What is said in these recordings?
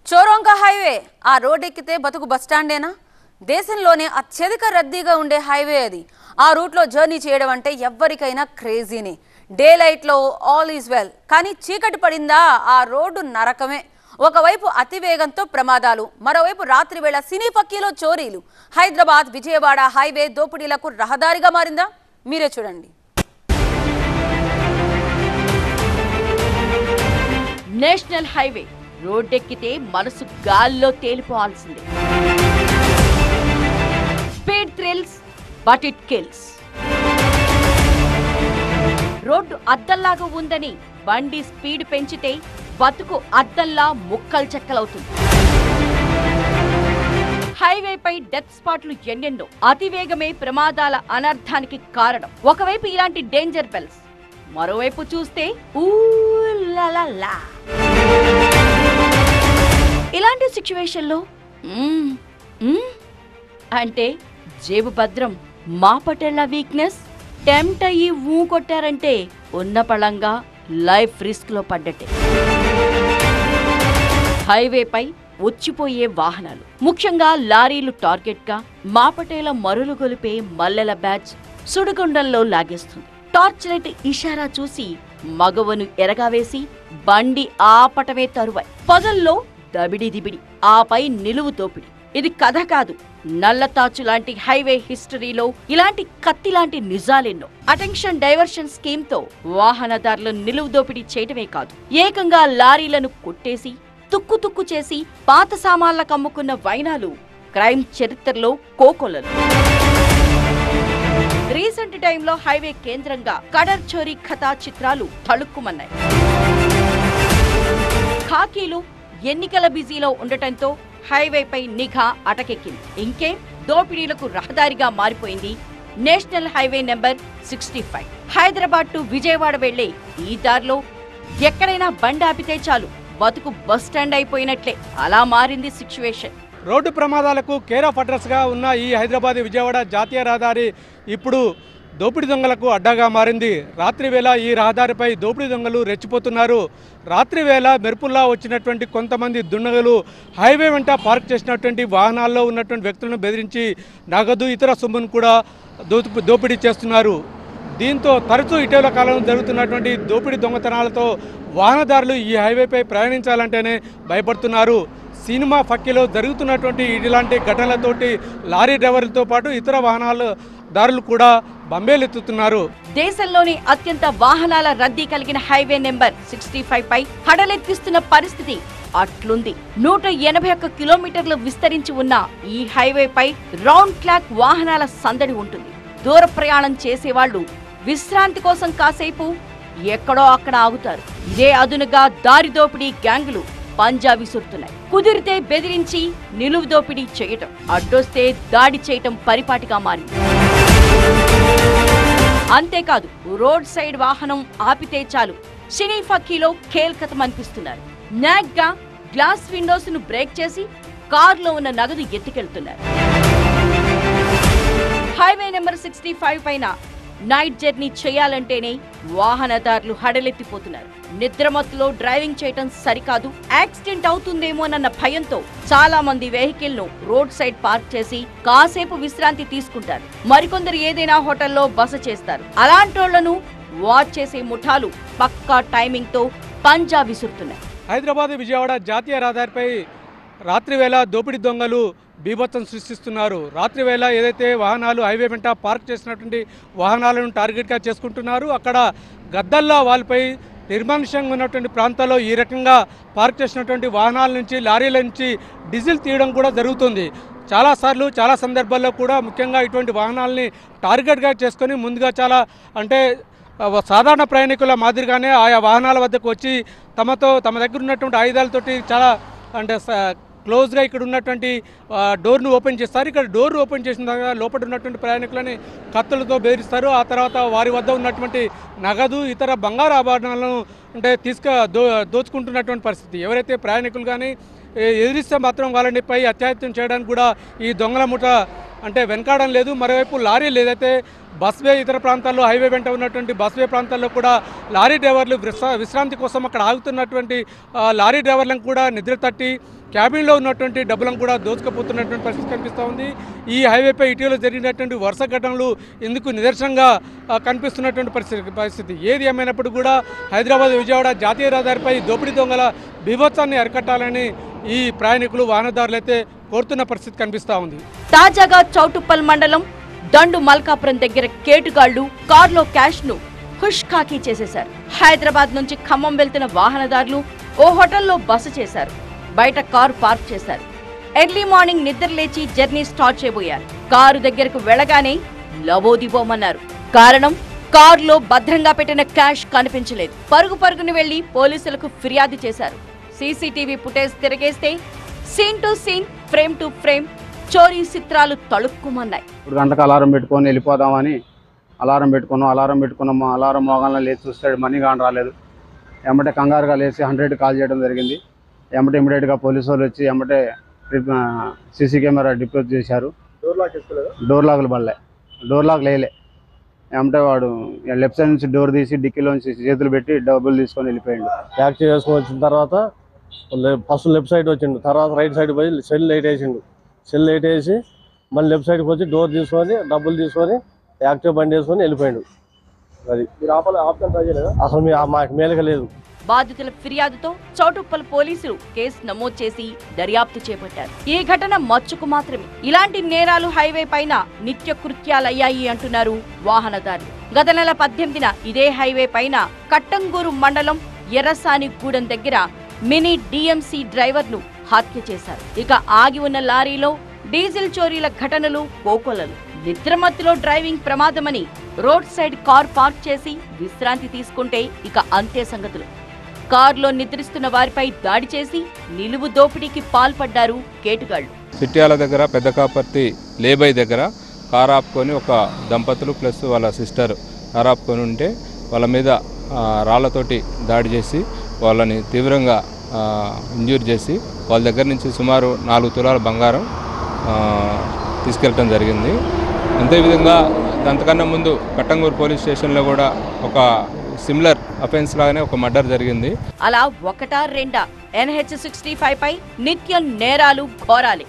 చోరోంగా highway ఆ road ఎక్కితే బతుకు బస్టాండేనా? దేశంలోనే అత్యధిక రద్దీగా ఉండే హైవే అది. ఆ రూట్లో జర్నీ చేయడం అంటే ఎవ్వరికైనా క్రేజీనే. డే లైట్లో ఆల్ ఈజ్ వెల్, కానీ చీకటి పడిందా ఆ రోడ్డు నరకమే. ఒకవైపు అతివేగంతో ప్రమాదాలు, మరోవైపు రాత్రి వేళ సినీ ఫక్కీలో చోరీలు. హైదరాబాద్ విజయవాడ హైవే దోపిడీలకు రహదారిగా మారిందా? మీరే చూడండి. నేషనల్ హైవే రోడ్డెక్కితే మనసు గాల్లో తేలిపోవాల్సిందే. Speed thrills but it kills. రోడ్డు అద్దంలాగా ఉందని బండి స్పీడ్ పెంచితే బతుకు అద్దంలా ముక్కలు చెక్కలవుతుంది. హైవేపై డెత్ స్పాట్లు ఎన్నెన్నో. అతివేగమే ప్రమాదాల అనర్థానికి కారణం. ఒకవైపు ఇలాంటి డేంజర్ బెల్స్, మరోవైపు చూస్తే ఊలా. ఇలాంటి సిచ్యువేషన్లో అంటే జేబు భద్రం, మా పటేళ్ల వీక్నెస్ టెంప్ట్ అయ్యి కొట్టారంటే ఉన్న పళంగా లైఫ్ రిస్క్ లో పడ్డట్టే. హైవేపై వచ్చిపోయే వాహనాలు, ముఖ్యంగా లారీలు టార్గెట్ గా మా పటేల మరులు గొలిపే మల్లెల బ్యాచ్ సుడిగుండంలో లాగేస్తుంది. టార్చ్ లైట్ ఇషారా చూసి మగవను ఎరగావేసి బండి ఆపటమే తరువాయి. పగల్లో దబిడి దిబిడి, ఆపై నిలువు దోపిడి. ఇది కథ కాదు, నల్లతాచు లాంటి హైవే హిస్టరీలో ఇలాంటి కత్తి లాంటి నిజాలెన్నో. అటెన్షన్ డైవర్షన్ స్కీమ్ తో వాహనదారులు నిలువు దోపిడీ చేయటమే కాదు, ఏకంగా లారీలను కొట్టేసి తుక్కు చేసి పాత సామాన్లకు అమ్ముకున్న వైనాలు క్రైమ్ చరిత్రలో కోకొల్లలు. రీసెంట్ టైంలో హైవే కేంద్రంగా కడర్ చోరీ కథా చిత్రాలు తళుక్కుమన్నాయి. ఖాకీలు ఎన్నికల బిజీలో ఉండటంతో హైవేపై నిఘా అటకెక్కింది. ఇంకే దోపిడీలకు రహదారిగా మారిపోయింది national highway number 65. Hyderabad to Vijayawada వెళ్లే ఈ దారిలో ఎక్కడైనా బండి ఆపితే చాలు బతుకు బస్ స్టాండ్ అయిపోయినట్లే. అలా మారింది సిచ్యువేషన్. రోడ్డు ప్రమాదాలకు కేర్ ఆఫ్ అడ్రస్గా ఉన్న ఈ హైదరాబాద్ విజయవాడ జాతీయ రహదారి ఇప్పుడు దోపిడీ దొంగలకు అడ్డాగా మారింది. రాత్రి వేళ ఈ రహదారిపై దోపిడీ దొంగలు రెచ్చిపోతున్నారు. రాత్రి వేళ మెరుపుల్లా వచ్చినటువంటి కొంతమంది దుండగులు హైవే వెంట పార్క్ చేసినటువంటి వాహనాల్లో ఉన్నటువంటి వ్యక్తులను బెదిరించి నగదు ఇతర సొమ్మును కూడా దోపిడీ చేస్తున్నారు. దీంతో తరచూ ఇటీవల కాలంలో జరుగుతున్నటువంటి దోపిడీ దొంగతనాలతో వాహనదారులు ఈ హైవేపై ప్రయాణించాలంటేనే భయపడుతున్నారు. సినిమా ఫక్కీలో జరుగుతున్నటువంటి ఇలాంటి ఘటనలతోటి లారీ డ్రైవర్లతో పాటు ఇతర వాహనాలదారులు కూడా బంబేలెత్తుతున్నారు. దేశంలోని అత్యంత వాహనాల రద్దీ కలిగిన హైవే నెంబర్ 65 పై హడలెత్తిస్తున్న పరిస్థితి అట్లుంది. 181 కిలోమీటర్లు విస్తరించి ఉన్న ఈ హైవేపై రౌండ్ క్లాక్ వాహనాల సందడి ఉంటుంది. దూర ప్రయాణం చేసేవాళ్లు విశ్రాంతి కోసం కాసేపు ఎక్కడో అక్కడ ఆగుతారు. ఇదే అదునుగా దారి దోపిడీ గ్యాంగులు పంజా విసురుతున్నాయి. కుదిరితే బెదిరించి నిలువు దోపిడీ చేయటం, అడ్డొస్తే దాడి చేయటం పరిపాటిగా మారింది. అంతేకాదు, రోడ్ సైడ్ వాహనం ఆపితే చాలు సినీ ఫక్కీలో ఖేల్కతం అనిపిస్తున్నారు. నాగ్గా గ్లాస్ విండోస్ ను బ్రేక్ చేసి కారులో ఉన్న నగదు ఎత్తుకెళ్తున్నారు. హైవే నెంబర్ 65 పైన నైట్ జర్నీ చేయాలంటేనే వాహనదారులు హడలెత్తిపోతున్నారు. నిద్రమత్తులో డ్రైవింగ్ చేయటం సరికాదు, యాక్సిడెంట్ అవుతుందేమోనన్న భయంతో చాలా మంది వెహికల్ ను రోడ్ సైడ్ పార్క్ చేసి కాసేపు విశ్రాంతి తీసుకుంటారు. మరికొందరు ఏదైనా హోటల్లో బస చేస్తారు. అలాంటోళ్లను వాచ్ చేసే ముఠాలు పక్కా టైమింగ్ తో పంజా విసురుతున్నాయి. హైదరాబాద్ విజయవాడ జాతీయ రహదారిపై రాత్రి వేళ దోపిడీ దొంగలు బీభత్సం సృష్టిస్తున్నారు. రాత్రి వేళ ఏదైతే వాహనాలు హైవే వెంట పార్క్ చేసినటువంటి వాహనాలను టార్గెట్గా చేసుకుంటున్నారు. అక్కడ గద్దల్లా వాళ్ళపై నిర్మానుష్యంగా ఉన్నటువంటి ప్రాంతాల్లో ఈ రకంగా పార్క్ చేసినటువంటి వాహనాల నుంచి, లారీల నుంచి డీజిల్ తీయడం కూడా జరుగుతుంది. చాలాసార్లు చాలా సందర్భాల్లో కూడా ముఖ్యంగా ఇటువంటి వాహనాలని టార్గెట్గా చేసుకొని ముందుగా చాలా అంటే సాధారణ ప్రయాణికుల మాదిరిగానే ఆయా వాహనాల వద్దకు వచ్చి తమ దగ్గర ఉన్నటువంటి ఆయుధాలతోటి చాలా అంటే క్లోజ్గా ఇక్కడ ఉన్నటువంటి డోర్ను ఓపెన్ చేస్తారు. ఇక్కడ డోర్ ఓపెన్ చేసిన తర్వాత లోపల ఉన్నటువంటి ప్రయాణికులని కత్తులతో బెదిరిస్తారు. ఆ తర్వాత వారి వద్ద ఉన్నటువంటి నగదు ఇతర బంగారు ఆభరణాలను అంటే దోచుకుంటున్నటువంటి పరిస్థితి. ఎవరైతే ప్రయాణికులు కానీ ఎదిరిస్తే మాత్రం వాళ్ళనిపై అత్యాయత్నం చేయడానికి కూడా ఈ దొంగల ముఠ అంటే వెనకాడడం లేదు. మరోవైపు లారీలు ఏదైతే బస్వే ఇతర ప్రాంతాల్లో హైవే వెంట ఉన్నటువంటి బస్వే ప్రాంతాల్లో కూడా లారీ డ్రైవర్లు విశ్రాంతి కోసం అక్కడ ఆగుతున్నటువంటి లారీ డ్రైవర్లను కూడా నిద్ర తట్టి క్యాబిన్లో ఉన్నటువంటి డబ్బులను కూడా దోచుకుపోతున్నటువంటి పరిస్థితి కనిపిస్తూ ఉంది. ఈ హైవేపై ఇటీవల జరిగినటువంటి వరుస ఘటనలు ఇందుకు నిదర్శనంగా కనిపిస్తున్నటువంటి పరిస్థితి. ఏది ఏమైనప్పుడు కూడా హైదరాబాద్ విజయవాడ జాతీయ రహదారిపై దోపిడీ దొంగల బీభత్సాన్ని అరికట్టాలని ఈ ప్రయాణికులు వాహనదారులు అయితే కోరుతున్న పరిస్థితి కనిపిస్తూ ఉంది. తాజాగా చౌటుప్పల్ మండలం దండు మల్కాపురం దగ్గర కేటుగాళ్లు కార్లో క్యాష్ ను ఖుష్ఖాకీ చేసేశారు. హైదరాబాద్ నుంచి ఖమ్మం వెళ్తున్న వాహనదారులు ఓ హోటల్లో బస చేశారు. బయట కారు పార్క్ చేశారు. ఎర్లీ మార్నింగ్ నిద్ర లేచి జర్నీ స్టార్ట్ చేయబోయారు. కారు దగ్గరకు వెళ్లగానే లబోదిబోమన్నారు. కారణం, కారులో భద్రంగా పెట్టిన క్యాష్ కనిపించలేదు. పరుగుని వెళ్లి పోలీసులకు ఫిర్యాదు చేశారు. సీసీటీవీ ఫుటేజ్ తిరిగేస్తే scene to scene, frame to frame చోరీ చిత్రాలు తళుక్కుమన్నాయి. ఇప్పుడు గంటకు అలారం పెట్టుకొని వెళ్ళిపోదామని అలారం పెట్టుకున్నాం. అలారం మోగాల్లో లేచి చూస్తే మనీ కాని రాలేదు. ఎమ్మటే కంగారుగా లేచి 100 కాల్ చేయడం జరిగింది. ఇమీడియట్గా పోలీసు వాళ్ళు వచ్చి ఎమ్మటే సీసీ కెమెరా డిప్లోజ్ చేశారు. డోర్ లాక్లు పడలే, డోర్ లాక్ లేలే. ఏమంటే వాడు లెఫ్ట్ సైడ్ నుంచి డోర్ తీసి డిక్కీలోంచి చేతులు పెట్టి డబ్బులు తీసుకొని వెళ్ళిపోయాడు. ట్యాక్సీ వేసుకొని వచ్చిన తర్వాత ఫస్ట్ లెఫ్ట్ సైడ్ వచ్చిండు, తర్వాత రైట్ సైడ్ పోయి సెల్ లైట్ వేసిండు. సెల్ లైట్ వేసి మళ్ళీ లెఫ్ట్ సైడ్కి వచ్చి డోర్ తీసుకొని డబ్బులు తీసుకొని యాక్టివ్ బండి వేసుకొని వెళ్ళిపోయాడు. అది అసలు మాకు మేలుక లేదు. బాధితుల ఫిర్యాదుతో చౌటుప్పల్ పోలీసులు కేసు నమోదు చేసి దర్యాప్తు చేపట్టారు. ఈ ఘటన మచ్చుకు మాత్రమే. ఇలాంటి నేరాలు హైవే పైన నిత్య కృత్యాలయ్యాయి అంటున్నారు వాహనదారులు. గత నెల 18న ఇదే హైవే పైన కట్టంగూరు మండలం ఎర్రసానిగూడెం దగ్గర మినీ డిఎంసీ డ్రైవర్ ను హత్య చేశారు. ఇక ఆగి ఉన్న లారీలో డీజిల్ చోరీల ఘటనలు కోకొల్లలు. నిద్రమత్తులో డ్రైవింగ్ ప్రమాదమని రోడ్ సైడ్ కార్ పార్క్ చేసి విశ్రాంతి తీసుకుంటే ఇక అంతే సంగతులు. కారులో నిద్రిస్తున్న వారిపై దాడి చేసి నిలువు దోపిడీకి పాల్పడ్డారు కేటుగాళ్లు. సిట్యాల దగ్గర పెద్ద కాపర్తి లేబై దగ్గర కారు ఆపుకొని ఒక దంపతులు ప్లస్ వాళ్ళ సిస్టర్ కారు ఆపుకొని ఉంటే వాళ్ళ మీద రాళ్లతోటి దాడి చేసి వాళ్ళని తీవ్రంగా ఇంజూర్ చేసి వాళ్ళ దగ్గర నుంచి సుమారు 4 తులాల బంగారం తీసుకెళ్ళటం జరిగింది. అంతేవిధంగా అంతకన్నా ముందు కట్టంగూరు పోలీస్ స్టేషన్లో కూడా ఒక సిమిలర్ అఫెన్స్ లాగానే ఒక మర్డర్ జరిగింది. అలా ఒకటా రెండా NH65 పై నిత్యం నేరాలు ఘోరాలే.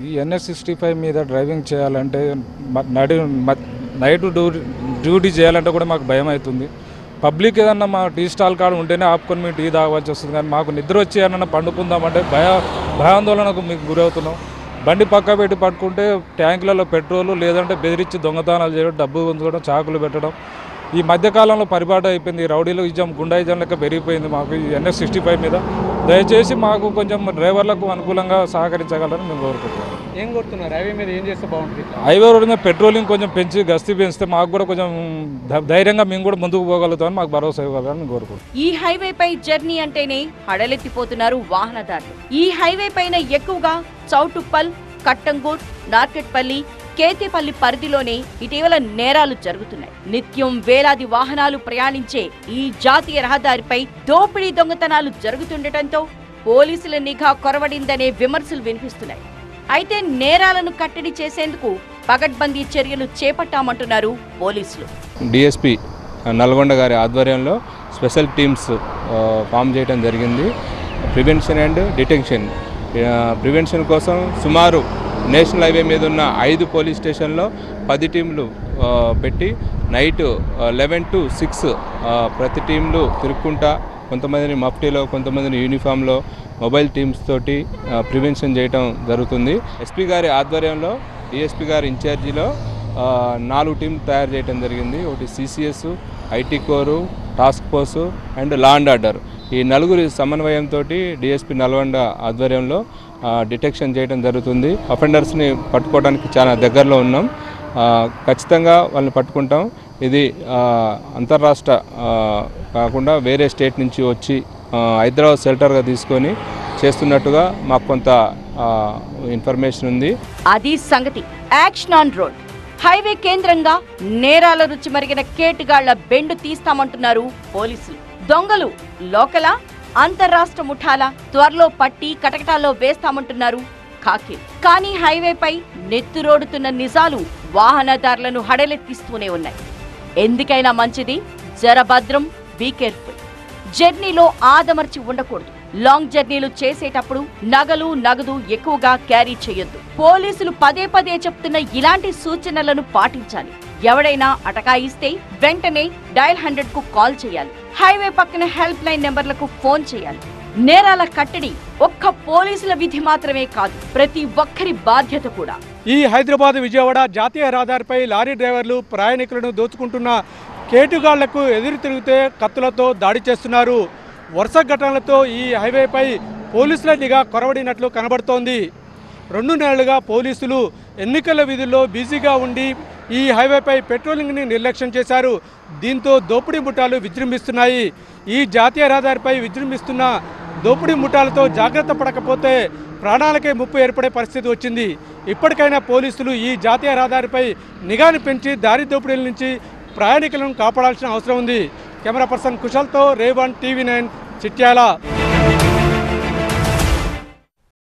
ఈ NH65 మీద డ్రైవింగ్ చేయాలంటే నైట్ డ్యూటీ చేయాలంటే కూడా మాకు భయం అవుతుంది. పబ్లిక్ ఏదన్నా మా టీ స్టాల్ కాడ ఉంటేనే ఆపుకొని మేము టీ తాగవలసి వస్తుంది. కానీ మాకు నిద్ర వచ్చి ఏమన్నా పండుకుందామంటే భయాందోళనకు మీకు గురవుతున్నాం. బండి పక్క పెట్టి పట్టుకుంటే ట్యాంకులలో పెట్రోలు లేదంటే బెదిరించి దొంగతనాలు చేయడం, డబ్బు ఉంచుకోవడం, చాకులు పెట్టడం ఈ మధ్యకాలంలో పరిపాటు అయిపోయింది. రౌడీలు ఇజం, గుండాయిజం లెక్క పెరిగిపోయింది మాకు ఈ NH65 మీద. దయచేసి మాకు కొంచెం డ్రైవర్లకు అనుకూలంగా సహకరించగలరని మేము కోరుకుంటున్నాం. ఏం కోరుతున్నారు? హైవే మీద ఏం చేస్తే బాగుంటుంది? హైవే రోడ్ మీద పెట్రోలింగ్ కొంచెం పెంచి గస్తీ పెంచితే మాకు కూడా కొంచెం ధైర్యంగా మేము కూడా ముందుకు పోగలుగుతామని మాకు భరోసా ఇవ్వగలరని కోరుకుంటున్నాం. ఈ హైవే పై జర్నీ అంటేనే హడలెత్తిపోతున్నారు వాహనదారులు. ఈ హైవే పైన ఎక్కువగా చౌటుప్పల్, కట్టంగూర్, నార్కెట్పల్లి, కేతేపల్లి పరిధిలోనే ఇటీవల నేరాలు జరుగుతున్నాయి. నిత్యం వేలాది వాహనాలు ప్రయాణించే ఈ జాతీయ రహదారిపై దోపిడీ దొంగతనాలు జరుగుతుండటంతో పోలీసుల నిఘా కొరవడిందనే విమర్శలు వినిపిస్తున్నాయి. అయితే నేరాలను కట్టడి చేసేందుకు పగడ్బందీ చర్యలు చేపట్టామంటున్నారు పోలీసులు. డిఎస్పీ నల్గొండ గారి ఆధ్వర్యంలో స్పెషల్ టీమ్స్ ఫామ్ చేయడం జరిగింది. Prevention and detection. ప్రివెన్షన్ కోసం సుమారు నేషనల్ హైవే మీద ఉన్న 5 పోలీస్ స్టేషన్లో 10 టీంలు పెట్టి నైట్ 11 to 6 ప్రతి టీంలు తిరుక్కుంటా కొంతమందిని మఫ్టీలో, కొంతమందిని యూనిఫామ్లో, మొబైల్ టీమ్స్ తోటి ప్రివెన్షన్ చేయడం జరుగుతుంది. ఎస్పీ గారి ఆధ్వర్యంలో డిఎస్పీ గారి ఇన్ఛార్జీలో 4 టీంలు తయారు చేయడం జరిగింది. ఒకటి CCS, ఐటీ కోరు, task force and law and order. ఈ 4 సమన్వయంతో డిఎస్పీ నల్గొండ ఆధ్వర్యంలో డిటెక్షన్ చేయడం జరుగుతుంది. అఫెండర్స్ని పట్టుకోవడానికి చాలా దగ్గరలో ఉన్నాం. ఖచ్చితంగా వాళ్ళని పట్టుకుంటాం. ఇది అంతర్రాష్ట్ర కాకుండా వేరే స్టేట్ నుంచి వచ్చి హైదరాబాద్ షెల్టర్గా తీసుకొని చేస్తున్నట్టుగా మాకు కొంత ఇన్ఫర్మేషన్ ఉంది. అది సంగతి. Action on road. హైవే కేంద్రంగా నేరాల రుచి మరిగిన కేటుగాళ్ల బెండు తీస్తామంటున్నారు పోలీసులు. దొంగలు లోకలా, అంతర్రాష్ట్ర ముఠాల త్వరలో పట్టి కటకటాల్లో వేస్తామంటున్నారు ఖాకీ. కానీ హైవేపై నెత్తురోడుతున్న నిజాలు వాహనదారులను హడలెత్తిస్తూనే ఉన్నాయి. ఎందుకైనా మంచిది జరభద్రం, బీ కేర్ఫుల్. జర్నీలో ఆదమర్చి ఉండకూడదు. లాంగ్ జర్నీలు చేసేటప్పుడు నగదు ఎక్కువగా క్యారీ చేయొద్దు. పోలీసులు పదే చెప్తున్న ఇలాంటి సూచనలను పాటించాలి. ఎవడైనా అటకాయిస్తే వెంటనే డయల్ 100కు కాల్ చేయాలి. హైవే పక్కన హెల్ప్ లైన్ నెంబర్లకు ఫోన్ చేయాలి. నేరాల కట్టడి ఒక్క పోలీసుల విధి మాత్రమే కాదు, ప్రతి ఒక్కరి బాధ్యత కూడా. ఈ హైదరాబాద్ విజయవాడ జాతీయ రహదారిపై లారీ డ్రైవర్లు ప్రయాణికులను దోచుకుంటున్న కేటుగాళ్లకు ఎదురు తిరిగితే కత్తులతో దాడి చేస్తున్నారు. వరుస ఘటనలతో ఈ హైవేపై పోలీసుల నిఘా కొరవడినట్లు కనబడుతోంది. 2 నెలలుగా పోలీసులు ఎన్నికల విధుల్లో బిజీగా ఉండి ఈ హైవేపై పెట్రోలింగ్ని నిర్లక్ష్యం చేశారు. దీంతో దోపిడీ ముఠాలు విజృంభిస్తున్నాయి. ఈ జాతీయ రహదారిపై విజృంభిస్తున్న దోపిడీ ముఠాలతో జాగ్రత్త పడకపోతే ప్రాణాలకే ముప్పు ఏర్పడే పరిస్థితి వచ్చింది. ఇప్పటికైనా పోలీసులు ఈ జాతీయ రహదారిపై నిఘాను పెంచి దారి దోపిడీల నుంచి ప్రయాణికులను కాపాడాల్సిన అవసరం ఉంది. Camera person కుశల్తో Revan, TV9 Chityal.